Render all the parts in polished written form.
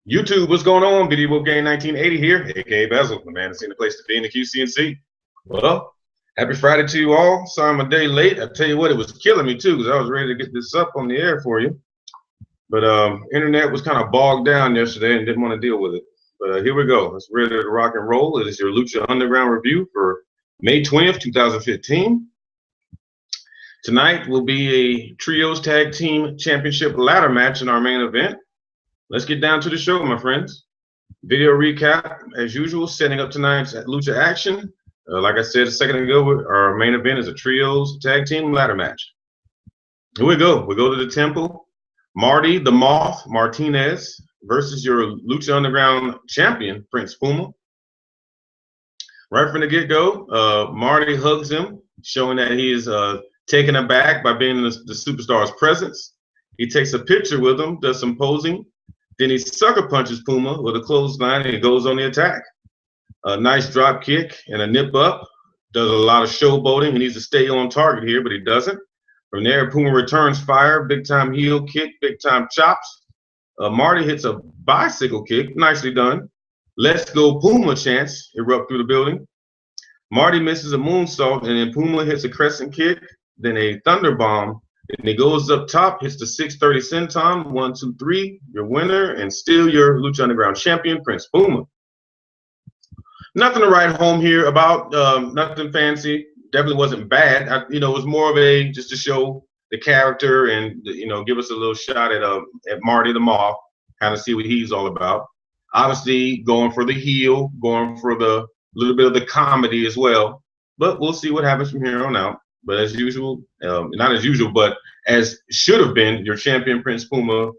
YouTube, what's going on? Video Game 1980 here, aka Bezell, the man that's in the place to be in the QCNC. Well, happy Friday to you all. Sorry I'm a day late. I tell you what, it was killing me too, because I was ready to get this up on the air for you. But internet was kind of bogged down yesterday and didn't want to deal with it. But here we go. Let's ready to rock and roll. It is your Lucha Underground review for May 20th, 2015. Tonight will be a Trios Tag Team Championship ladder match in our main event. Let's get down to the show, my friends. Video recap, as usual, setting up tonight's Lucha action. Like I said a second ago, our main event is a Trios Tag Team ladder match. Here we go. We go to the temple. Marty the Moth Martinez versus your Lucha Underground champion, Prince Puma. Right from the get-go, Marty hugs him, showing that he is taken aback by being in the superstar's presence. He takes a picture with him, does some posing. Then he sucker punches Puma with a clothesline and he goes on the attack. A nice drop kick and a nip up. Does a lot of showboating. He needs to stay on target here, but he doesn't. From there, Puma returns fire. Big time heel kick, big time chops. Marty hits a bicycle kick. Nicely done. Let's go Puma chants erupt through the building. Marty misses a moonsault and then Puma hits a crescent kick, then a thunder bomb. And he goes up top, hits the 630 senton, 1, 2, 3, your winner, and still your Lucha Underground champion, Prince Puma. Nothing to write home here about, nothing fancy. Definitely wasn't bad. It was more of a just to show the character and give us a little shot at Marty the Moth, kind of see what he's all about. Obviously, going for the heel, going for the little bit of the comedy as well. But we'll see what happens from here on out. But as usual, not as usual, but as should have been, your champion Prince Puma,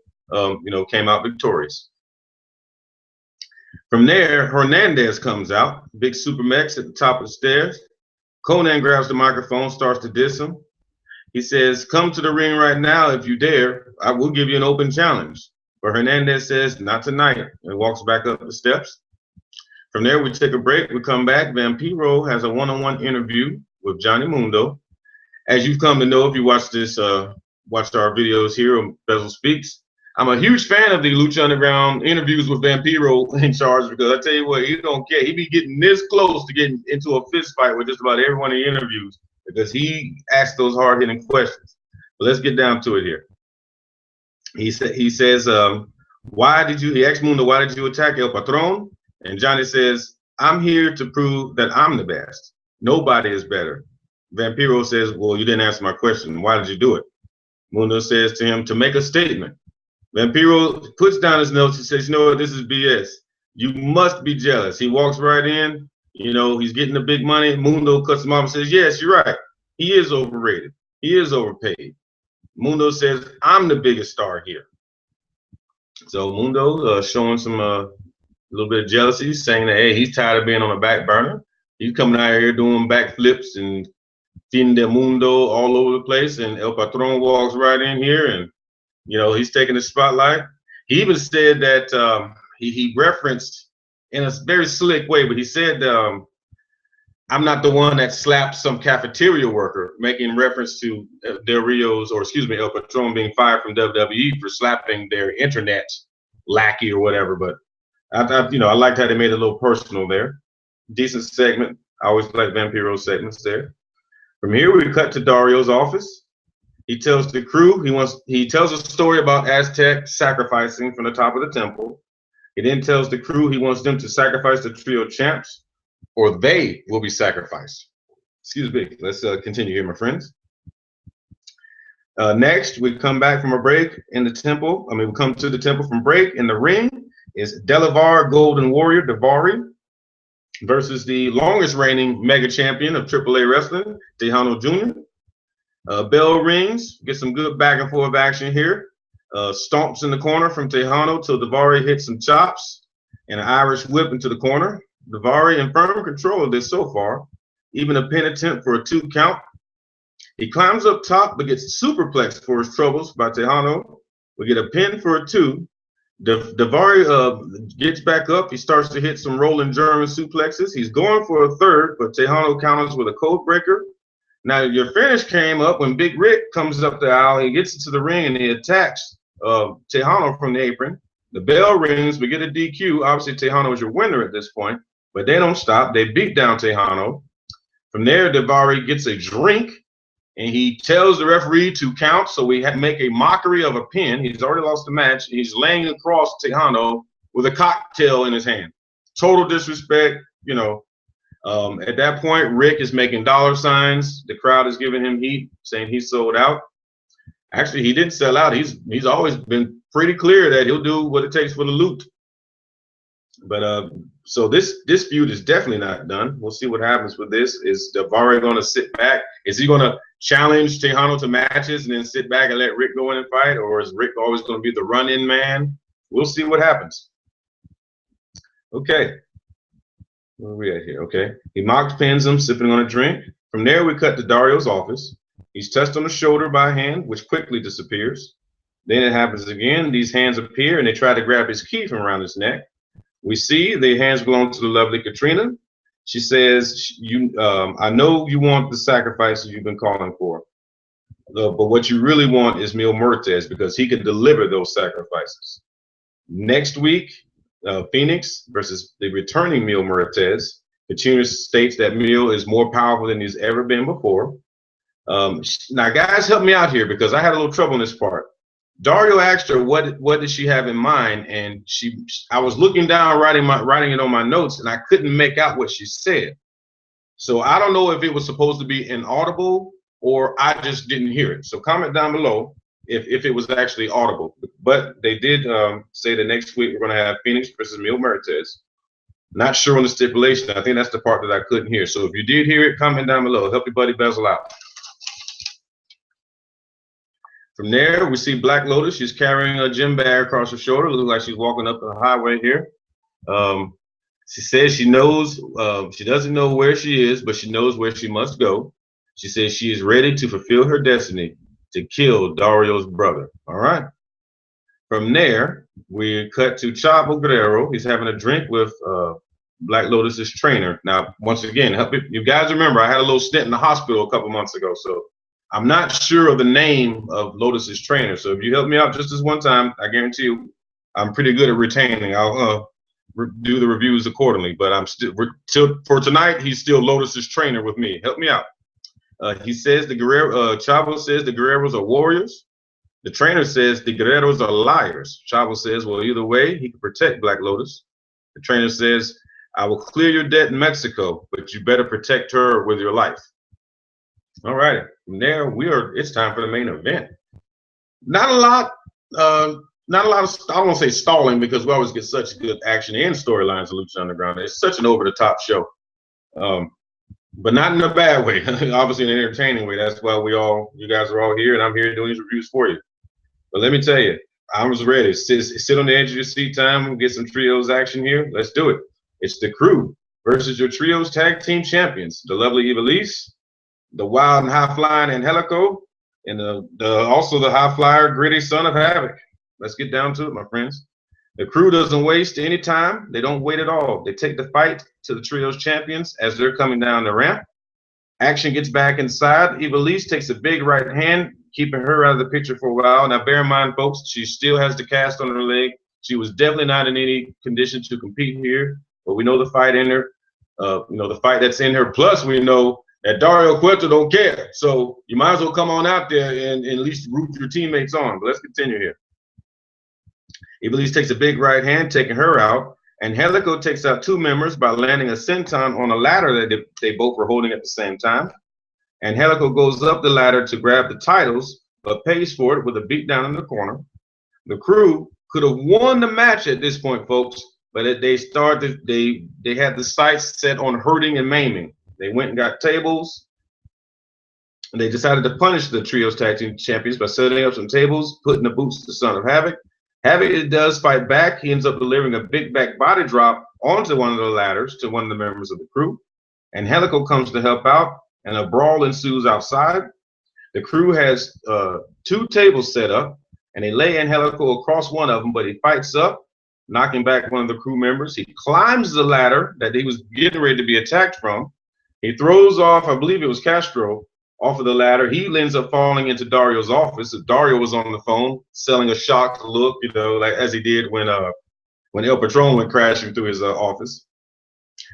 came out victorious. From there, Hernandez comes out, big super mex at the top of the stairs. Conan grabs the microphone, starts to diss him. He says, "Come to the ring right now if you dare. I will give you an open challenge." But Hernandez says, "Not tonight," and walks back up the steps. From there, we take a break. We come back. Vampiro has a one-on-one interview with Johnny Mundo. As you've come to know if you watched our videos here on Bezell Speaks, I'm a huge fan of the Lucha Underground interviews with Vampiro in charge, because I tell you what, he don't care. He be getting this close to getting into a fist fight with just about everyone he interviews, because he asks those hard-hitting questions. But let's get down to it here. He says, he asked Mundo, "Why did you attack El Patron?" And Johnny says, "I'm here to prove that I'm the best. Nobody is better." Vampiro says, "Well, you didn't answer my question. Why did you do it?" Mundo says to him, "To make a statement." Vampiro puts down his notes. He says, "You know what? This is BS. You must be jealous." He walks right in. He's getting the big money. Mundo cuts him off and says, "Yes, you're right. He is overrated. He is overpaid." Mundo says, "I'm the biggest star here." So Mundo showing some little bit of jealousy, saying that, hey, he's tired of being on the back burner. He's coming out here doing backflips and fin de mundo all over the place, and El Patron walks right in here, and he's taking the spotlight. He even said that he referenced in a very slick way, but he said, "I'm not the one that slapped some cafeteria worker," making reference to El Patron being fired from WWE for slapping their internet lackey or whatever. But I liked how they made it a little personal there. Decent segment. I always like Vampiro segments there. From here, we cut to Dario's office. He tells the crew he tells a story about Aztec sacrificing from the top of the temple. He then tells the crew he wants them to sacrifice the trio champs, or they will be sacrificed. Excuse me. Let's continue here, my friends. Next, we come back from a break in the temple. We come to the temple from break. In the ring is Delavar Golden Warrior Davari versus the longest reigning mega champion of AAA wrestling, Tejano Jr. Bell rings, get some good back and forth action here. Stomps in the corner from Tejano till Davari hits some chops and an Irish whip into the corner. Davari in firm control of this so far, even a pin attempt for a 2 count. He climbs up top but gets superplexed for his troubles by Tejano. We get a pin for a 2. Davari gets back up. He starts to hit some rolling German suplexes. He's going for a 3rd, but Tejano counters with a code breaker. Now, your finish came up when Big Rick comes up the aisle. He gets into the ring and he attacks Tejano from the apron. The bell rings. We get a DQ. Obviously, Tejano is your winner at this point, but they don't stop. They beat down Tejano. From there, Daivari gets a drink, and he tells the referee to count. So we make a mockery of a pin. He's already lost the match. He's laying across Tejano with a cocktail in his hand. Total disrespect, you know. At that point, Rick is making dollar signs. The crowd is giving him heat, saying he sold out. Actually, he didn't sell out. He's always been pretty clear that he'll do what it takes for the loot. But so this feud is definitely not done. We'll see what happens with this. Is Daivari going to sit back? Is he going to challenge Tejano to matches and then sit back and let Rick go in and fight? Or is Rick always going to be the run-in man? We'll see what happens. Okay. Where are we at here? Okay. He mock pins him, sipping on a drink. From there, we cut to Dario's office. He's touched on the shoulder by a hand, which quickly disappears. Then it happens again. These hands appear, and they try to grab his key from around his neck. We see the hands belong to the lovely Katrina. She says, I know you want the sacrifices you've been calling for, but what you really want is Mil Muertes because he can deliver those sacrifices. Next week, Phoenix versus the returning Mil Muertes. Katrina states that Mil is more powerful than he's ever been before. Now, guys, help me out here because I had a little trouble in this part. Dario asked her what did she have in mind, and I was looking down writing it on my notes, and I couldn't make out what she said. So I don't know if it was supposed to be inaudible or I just didn't hear it. So comment down below if it was actually audible. But they did say that next week we're going to have Phoenix versus Mil Muertes. Not sure on the stipulation. I think that's the part that I couldn't hear. So if you did hear it, comment down below. Help your buddy Bezell out. From there, we see Black Lotus. She's carrying a gym bag across her shoulder. It looks like she's walking up the highway here. She says she knows, she doesn't know where she is, but she knows where she must go. She says she is ready to fulfill her destiny to kill Dario's brother. All right. From there, we cut to Chavo Guerrero. He's having a drink with Black Lotus's trainer. Now, once again, you guys remember I had a little stint in the hospital a couple months ago, so I'm not sure of the name of Lotus's trainer. So if you help me out just this one time, I guarantee you I'm pretty good at retaining. I'll do the reviews accordingly. But I'm still, for tonight, he's still Lotus's trainer with me. Help me out. He says Chavo says the Guerreros are warriors. The trainer says the Guerreros are liars. Chavo says, well, either way, he can protect Black Lotus. The trainer says, I will clear your debt in Mexico, but you better protect her with your life. All right, from there it's time for the main event. Not a lot of, I don't want to say stalling because we always get such good action and storylines of Lucha Underground. It's such an over-the-top show, but not in a bad way. Obviously, in an entertaining way. That's why you guys are all here, and I'm here doing these reviews for you. But let me tell you, I was ready. Sit on the edge of your seat time and get some trios action here. Let's do it. It's the Crew versus your trios tag team champions, the lovely Ivelisse, the wild and high flying Angelico, and also the high flyer gritty son of Havoc. Let's get down to it, my friends. The Crew doesn't waste any time. They don't wait at all. They take the fight to the trios champions as they're coming down the ramp. Action gets back inside. Ivelisse takes a big right hand, keeping her out of the picture for a while. Now, bear in mind, folks, she still has the cast on her leg. She was definitely not in any condition to compete here, but we know the fight in her. The fight that's in her. Plus, we know that Dario Cueto don't care. So you might as well come on out there and at least root your teammates on. But let's continue here. Ivelisse takes a big right hand, taking her out. And Angelico takes out two members by landing a senton on a ladder that they both were holding at the same time. And Angelico goes up the ladder to grab the titles, but pays for it with a beatdown in the corner. The Crew could have won the match at this point, folks, but they had the sights set on hurting and maiming. They went and got tables. And they decided to punish the trios tag team champions by setting up some tables, putting the boots to the Son of Havoc. Havoc does fight back. He ends up delivering a big back body drop onto one of the ladders to one of the members of the Crew. And Angelico comes to help out, and a brawl ensues outside. The Crew has two tables set up, and they lay Angelico across one of them, but he fights up, knocking back one of the Crew members. He climbs the ladder that he was getting ready to be attacked from. He throws off, I believe it was Castro, off of the ladder. He ends up falling into Dario's office. Dario was on the phone selling a shocked look, you know, like as he did when El Patron went crashing through his office.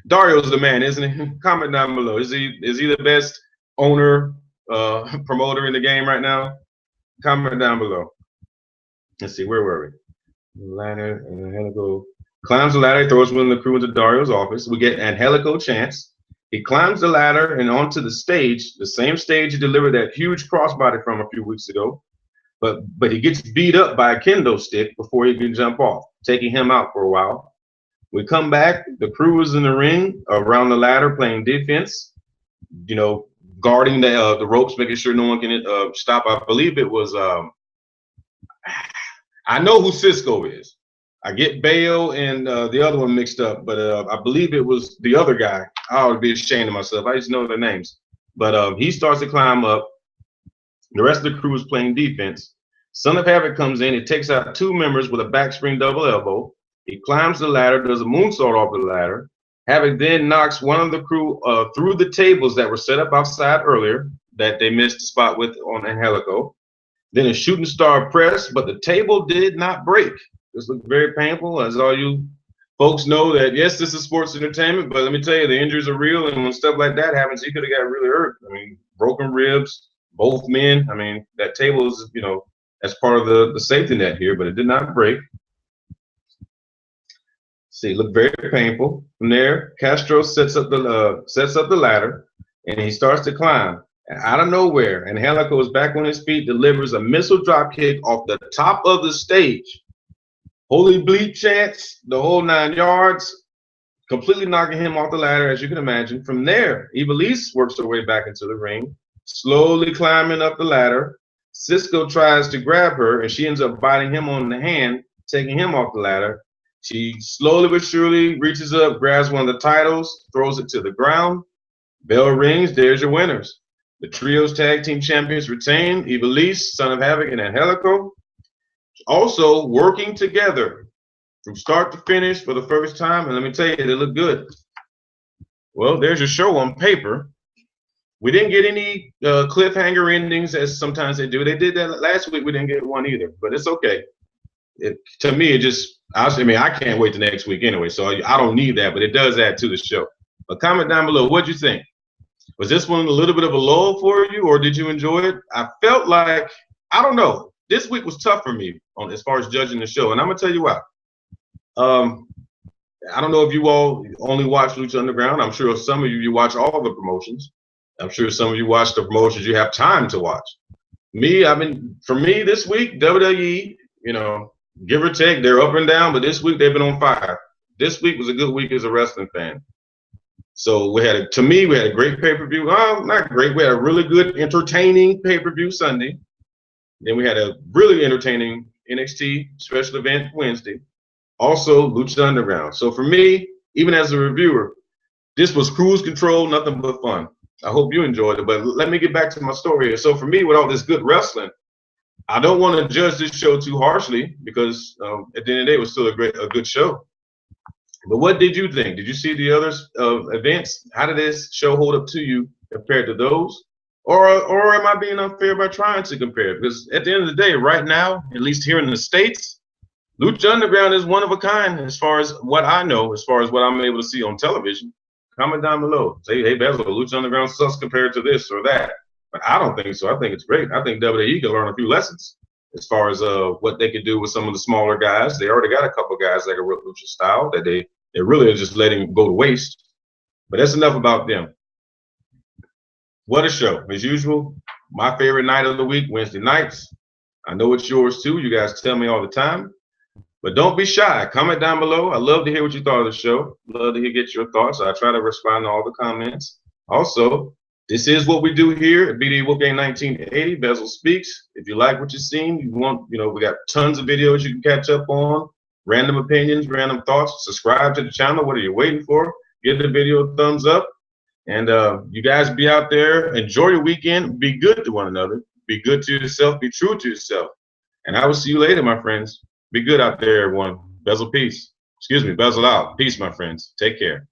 Dario's the man, isn't he? Comment down below. Is he the best owner, promoter in the game right now? Comment down below. Let's see, where were we? Ladder, Angelico climbs the ladder, throws one of the crew into Dario's office. We get Angelico chance. He climbs the ladder and onto the stage, the same stage he delivered that huge crossbody from a few weeks ago. But he gets beat up by a kendo stick before he can jump off, taking him out for a while. We come back, the crew is in the ring around the ladder playing defense, you know, guarding the ropes, making sure no one can stop. I believe it was, I know who Cisco is. I get Bale and the other one mixed up, but I believe it was the other guy. I would be ashamed of myself. I just know their names. But he starts to climb up. The rest of the crew is playing defense. Son of Havoc comes in. He takes out 2 members with a backspring double elbow. He climbs the ladder, does a moonsault off the ladder. Havoc then knocks one of the crew through the tables that were set up outside earlier that they missed the spot with on Angelico. Then a shooting star press, but the table did not break. This looked very painful, as all you folks know that, yes, this is sports entertainment, but let me tell you, the injuries are real, and when stuff like that happens, he could have got really hurt. I mean, broken ribs, both men. I mean, that table is, you know, as part of the safety net here, but it did not break. See, it looked very painful. From there, Castro sets up the ladder, and he starts to climb. And out of nowhere, Angelico is back on his feet, delivers a missile drop kick off the top of the stage. Holy bleep chants, the whole 9 yards, completely knocking him off the ladder, as you can imagine. From there, Ivelisse works her way back into the ring, slowly climbing up the ladder. Cisco tries to grab her, and she ends up biting him on the hand, taking him off the ladder. She slowly but surely reaches up, grabs one of the titles, throws it to the ground. Bell rings, there's your winners. The Trios Tag Team Champions retain, Ivelisse, Son of Havoc, and Angelico. Also working together from start to finish for the first time, and let me tell you, they look good. Well, there's your show on paper. We didn't get any cliffhanger endings, as sometimes they do. They did that last week. We didn't get one either, but it's okay. To me, it just, I mean, I can't wait the next week anyway, so I don't need that, but it does add to the show. But comment down below, what'd you think? Was this one a little bit of a lull for you, or did you enjoy it? I felt like, I don't know. This week was tough for me as far as judging the show, and I'm gonna tell you why. I don't know if you all only watch Lucha Underground. I'm sure some of you watch all the promotions. I'm sure some of you watch the promotions you have time to watch. For me this week, WWE, you know, give or take, they're up and down, but this week they've been on fire. This week was a good week as a wrestling fan. So we had a great pay-per-view. Well, not great. We had a really good, entertaining pay-per-view Sunday. Then we had a really entertaining NXT special event Wednesday. Also, Lucha Underground. So for me, even as a reviewer, this was cruise control, nothing but fun. I hope you enjoyed it. But let me get back to my story here. So for me, with all this good wrestling, I don't want to judge this show too harshly because at the end of the day, it was still a good show. But what did you think? Did you see the other events? How did this show hold up to you compared to those? Or am I being unfair by trying to compare? Because at the end of the day, right now, at least here in the States, Lucha Underground is one of a kind as far as what I know, as far as what I'm able to see on television. Comment down below. Say, hey, Bezell, Lucha Underground sucks compared to this or that. But I don't think so. I think it's great. I think WWE can learn a few lessons as far as what they could do with some of the smaller guys. They already got a couple of guys that can work Lucha style that they really are just letting go to waste. But that's enough about them. What a show. As usual, my favorite night of the week, Wednesday nights. I know it's yours too. You guys tell me all the time. But don't be shy. Comment down below. I love to hear what you thought of the show. Love to get your thoughts. I try to respond to all the comments. Also, this is what we do here at BD Wolfgang 1980. Bezell Speaks. If you like what you've seen, we got tons of videos you can catch up on. Random opinions, random thoughts. Subscribe to the channel. What are you waiting for? Give the video a thumbs up. And you guys be out there. Enjoy your weekend. Be good to one another. Be good to yourself. Be true to yourself. And I will see you later, my friends. Be good out there, everyone. Bezell, peace. Excuse me, Bezell out. Peace, my friends. Take care.